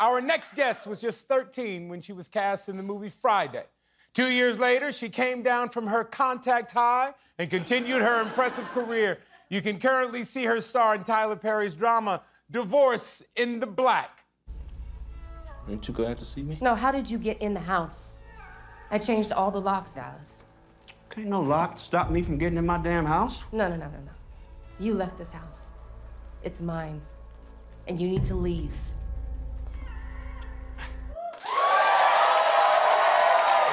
Our next guest was just 13 when she was cast in the movie Friday. 2 years later, she came down from her contact high and continued her impressive career. You can currently see her star in Tyler Perry's drama, Divorce in the Black. Aren't you glad to see me? No, how did you get in the house? I changed all the locks, Dallas. Can't no lock stop me from getting in my damn house. No. You left this house. It's mine. And you need to leave.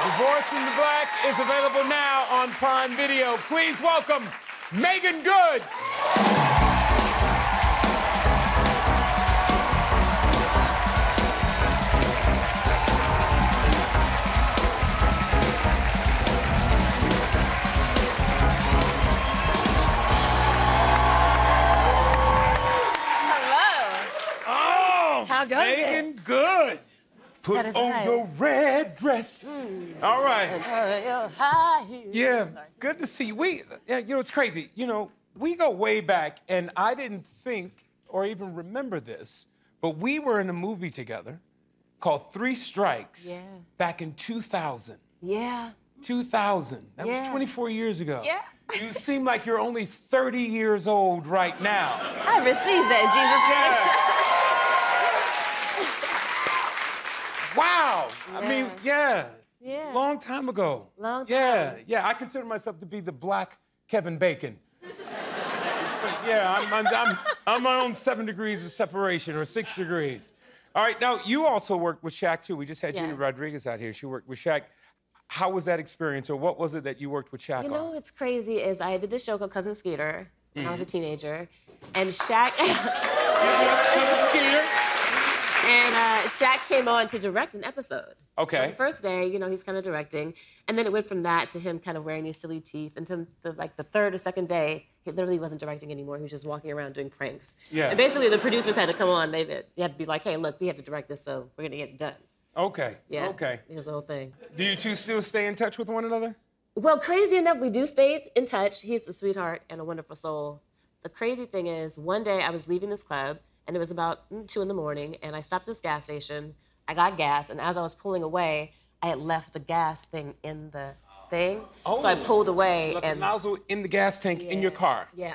Divorce in the Black is available now on Prime Video. Please welcome Meagan Good. How goes Meagan Good. Put on your red dress. All right. Yeah, good to see you. It's crazy. We go way back, and I didn't think or even remember this, but we were in a movie together called Three Strikes back in 2000. Yeah. 2000. That was 24 years ago. Yeah. You seem like you're only 30 years old right now. I received that, Jesus. Wow. Yeah. I mean, yeah. Long time ago. Long time. Yeah. I consider myself to be the black Kevin Bacon. I'm on 7 degrees of separation, or 6 degrees. All right, now you also worked with Shaq too. We just had Gina Rodriguez out here. She worked with Shaq. How was that experience, or what was it that you worked with Shaq on? You know what's crazy is I did this show called Cousin Skeeter when I was a teenager, and Shaq. Skeeter. And Shaq came on to direct an episode. Okay. So the first day, he's kind of directing, and then it went from that to him kind of wearing these silly teeth, until the third or second day, he literally wasn't directing anymore. He was just walking around doing pranks. Yeah. And basically, the producers had to come on. You had to be like, hey, look, we have to direct this, so we're gonna get it done. Okay. Yeah. Okay. It was the whole thing. Do you two still stay in touch with one another? Well, crazy enough, we do stay in touch. He's a sweetheart and a wonderful soul. The crazy thing is, one day I was leaving this club, and it was about 2 in the morning, and I stopped at this gas station. I got gas, and as I was pulling away, I had left the gas thing in the thing. Oh. So I pulled away. Left and the nozzle in the gas tank in your car. Yeah.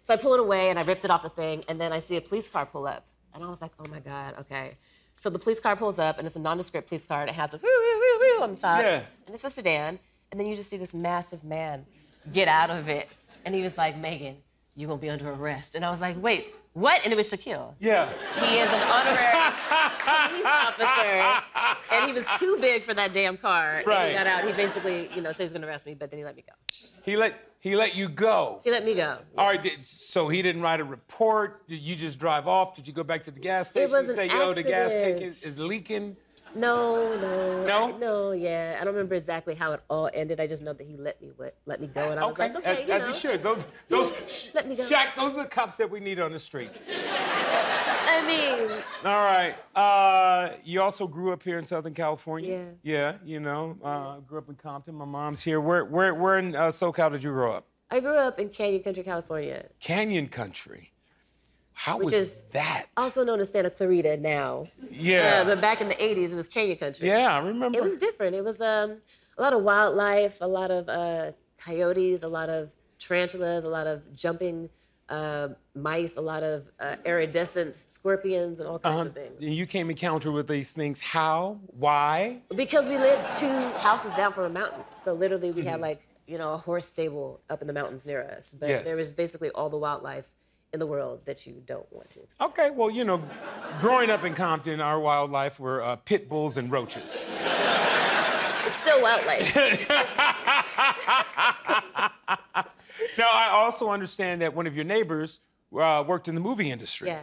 So I pulled it away, and I ripped it off the thing, and then I see a police car pull up. And I was like, oh my God, okay. So the police car pulls up, and it's a nondescript police car, and it has a woo on the top. Yeah. And it's a sedan, and then you just see this massive man get out of it. And he was like, Meagan, you're gonna be under arrest. And I was like, wait, what? And it was Shaquille. Yeah. He is an honorary police officer, and he was too big for that damn car. Right. And he got out. He basically, said he was gonna arrest me, but then he let me go. He let you go. He let me go. All right. So he didn't write a report. Did you just drive off? Did you go back to the gas station was and say, an yo, the gas tank accident. is leaking? No. No? Yeah. I don't remember exactly how it all ended. I just know that he let me go, and I was like, okay, as he should. Those let me go. Shaq, those are the cops that we need on the street. I mean. All right. You also grew up here in Southern California. Yeah. Yeah. Grew up in Compton. My mom's here. Where in SoCal did you grow up? I grew up in Canyon Country, California. Canyon Country. How Which was is that? Also known as Santa Clarita now. Yeah. But back in the 80s, it was Canyon Country. Yeah, I remember. It was different. It was a lot of wildlife, a lot of coyotes, a lot of tarantulas, a lot of jumping mice, a lot of iridescent scorpions, and all kinds of things. You came encounter with these things. How? Why? Because we lived 2 houses down from a mountain. So literally we had a horse stable up in the mountains near us. But there was basically all the wildlife in the world that you don't want to experience. Okay, well, growing up in Compton, our wildlife were pit bulls and roaches. It's still wildlife. Now, I also understand that one of your neighbors worked in the movie industry. Yeah.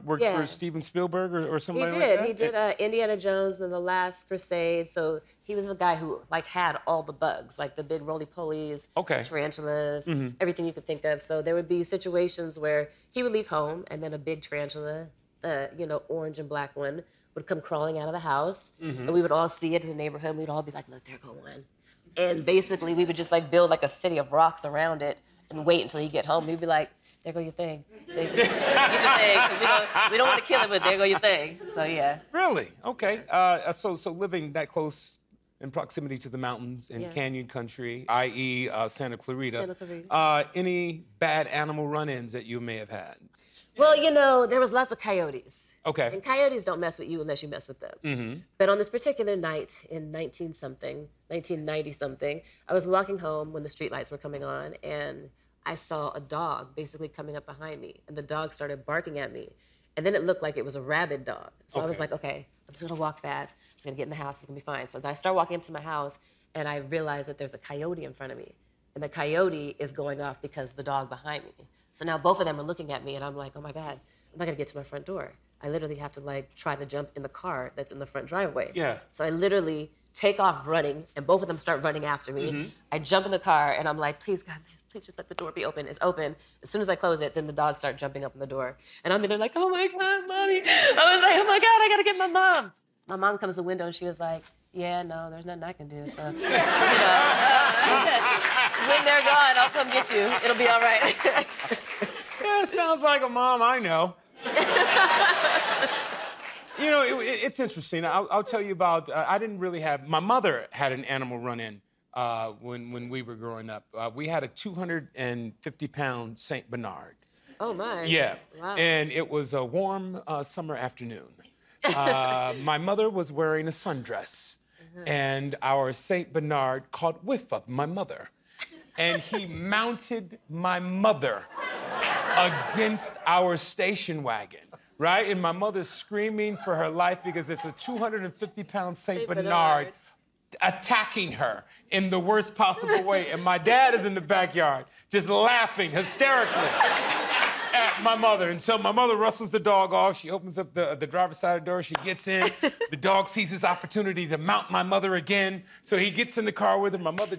Worked for Steven Spielberg or somebody like that? He did Indiana Jones and The Last Crusade. So he was the guy who had all the bugs, like the big roly-polies, tarantulas, everything you could think of. So there would be situations where he would leave home, and then a big tarantula, the orange and black one, would come crawling out of the house, and we would all see it as a neighborhood. And we'd all be like, look, there go one. And basically we would just build a city of rocks around it and wait until he'd get home. He'd be like, there go your thing. Get your thing, because we don't want to kill it, but there go your thing. So, yeah. Really? Okay. So living that close in proximity to the mountains in Canyon Country, i.e. Santa Clarita. Santa Clarita. Any bad animal run-ins that you may have had? Well, you know, there was lots of coyotes. Okay. And coyotes don't mess with you unless you mess with them. Mm-hmm. But on this particular night in 1990-something, I was walking home when the streetlights were coming on, and I saw a dog basically coming up behind me, and the dog started barking at me. And then it looked like it was a rabid dog. So I was like, okay, I'm just gonna walk fast. I'm just gonna get in the house, it's gonna be fine. So then I start walking up to my house, and I realize that there's a coyote in front of me. And the coyote is going off because the dog behind me. So now both of them are looking at me, and I'm like, oh my God, I'm not gonna get to my front door. I literally have to like try to jump in the car that's in the front driveway. Yeah. So I literally take off running, and both of them start running after me. Mm-hmm. I jump in the car, and I'm like, please, God, please just let the door be open. It's open. As soon as I close it, then the dogs start jumping up in the door. And I'm in there like, oh my God, Mommy. I was like, oh my God, I gotta get my mom. My mom comes to the window, and she was like, yeah, no, there's nothing I can do. So, you know, when they're gone, I'll come get you. It'll be all right. Yeah, it sounds like a mom I know. You know, it's interesting. I'll tell you about, I didn't really have, my mother had an animal run-in when we were growing up. We had a 250-pound Saint Bernard. Oh, my. Yeah. Wow. And it was a warm summer afternoon. My mother was wearing a sundress, and our Saint Bernard caught whiff of my mother. And he mounted my mother against our station wagon. Right? And my mother's screaming for her life because it's a 250-pound Saint Bernard attacking her in the worst possible way. And my dad is in the backyard just laughing hysterically at my mother. And so my mother rustles the dog off. She opens up the driver's side door. She gets in. The dog sees his opportunity to mount my mother again. So he gets in the car with her. My mother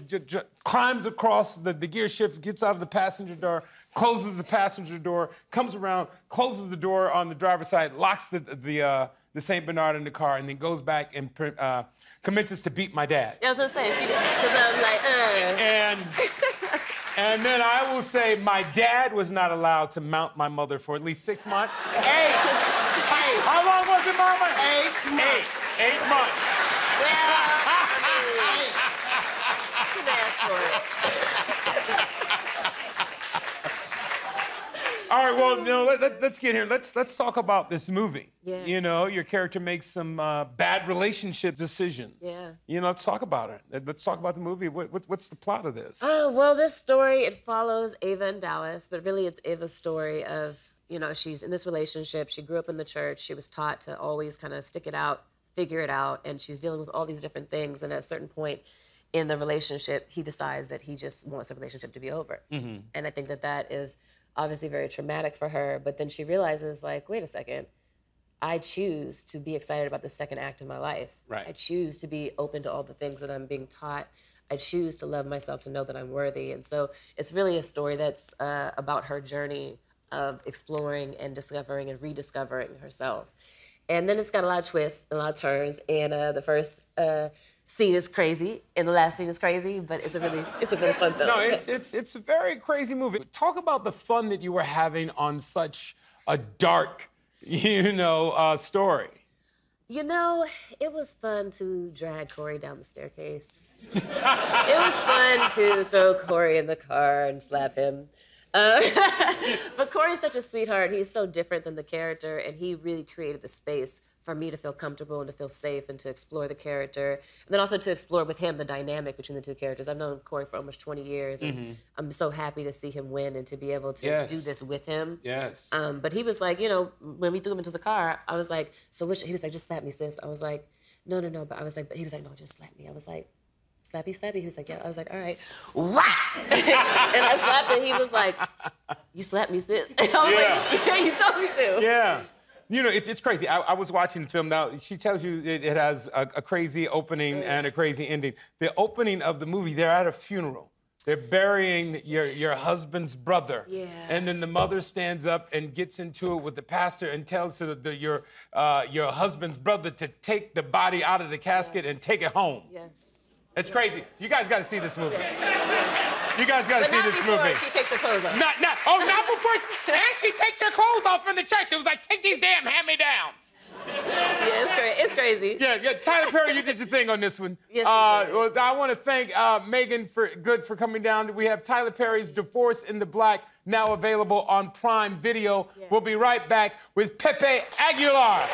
climbs across the gear shift, gets out of the passenger door, closes the passenger door, comes around, closes the door on the driver's side, locks the Saint Bernard in the car, and then goes back and commences to beat my dad. Yeah, I was gonna say, she did, because I'm like, And then I will say my dad was not allowed to mount my mother for at least 6 months. 8. How long was it, Mama? 8 months. 8 months. well, I mean, you can ask for it. All right, well, you know, let's get here. Let's talk about this movie. Yeah. You know, your character makes some bad relationship decisions. Yeah. You know, let's talk about it. Let's talk about the movie. What's the plot of this? Oh, well, this story, it follows Ava and Dallas, but really it's Ava's story of, you know, she's in this relationship. She grew up in the church. She was taught to always kind of stick it out, figure it out, and she's dealing with all these different things. And at a certain point in the relationship, he decides that he just wants the relationship to be over. Mm-hmm. And I think that is obviously very traumatic for her, but then she realizes, like, wait a second, I choose to be excited about the second act of my life. Right. I choose to be open to all the things that I'm being taught. I choose to love myself, to know that I'm worthy. And so it's really a story that's about her journey of exploring and discovering and rediscovering herself. And then it's got a lot of twists, a lot of turns, and the first scene is crazy, and the last scene is crazy, but it's a really fun film. No, it's a very crazy movie. Talk about the fun that you were having on such a dark, story. You know, it was fun to drag Corey down the staircase. It was fun to throw Corey in the car and slap him. But Corey's such a sweetheart. He's so different than the character, and he really created the space for me to feel comfortable and to feel safe and to explore the character. And then also to explore with him the dynamic between the two characters. I've known Corey for almost 20 years, and I'm so happy to see him win and to be able to do this with him. Yes. But he was like, when we threw him into the car, I was like, so he was like, just slap me, sis. I was like, no. But I was like, but he was like, no, just slap me. I was like, slappy. He was like, yeah. I was like, all right. Wah! And I slapped him. He was like, you slapped me, sis. And I was like, yeah, you told me to. Yeah. It's crazy. I was watching the film now. She tells you it has a crazy opening and a crazy ending. The opening of the movie, they're at a funeral. They're burying your husband's brother. Yeah. And then the mother stands up and gets into it with the pastor and tells your husband's brother to take the body out of the casket and take it home. Yes. It's crazy. You guys got to see this movie. You guys got to see this movie. She takes her clothes off. Not Oh, not before. And she takes her clothes off in the church. It was like, take these damn hand-me-downs. Yeah, it's crazy. Yeah, Tyler Perry, you did your thing on this one. Yes, well, I want to thank Megan for coming down. We have Tyler Perry's Divorce in the Black now available on Prime Video. Yeah. We'll be right back with Pepe Aguilar.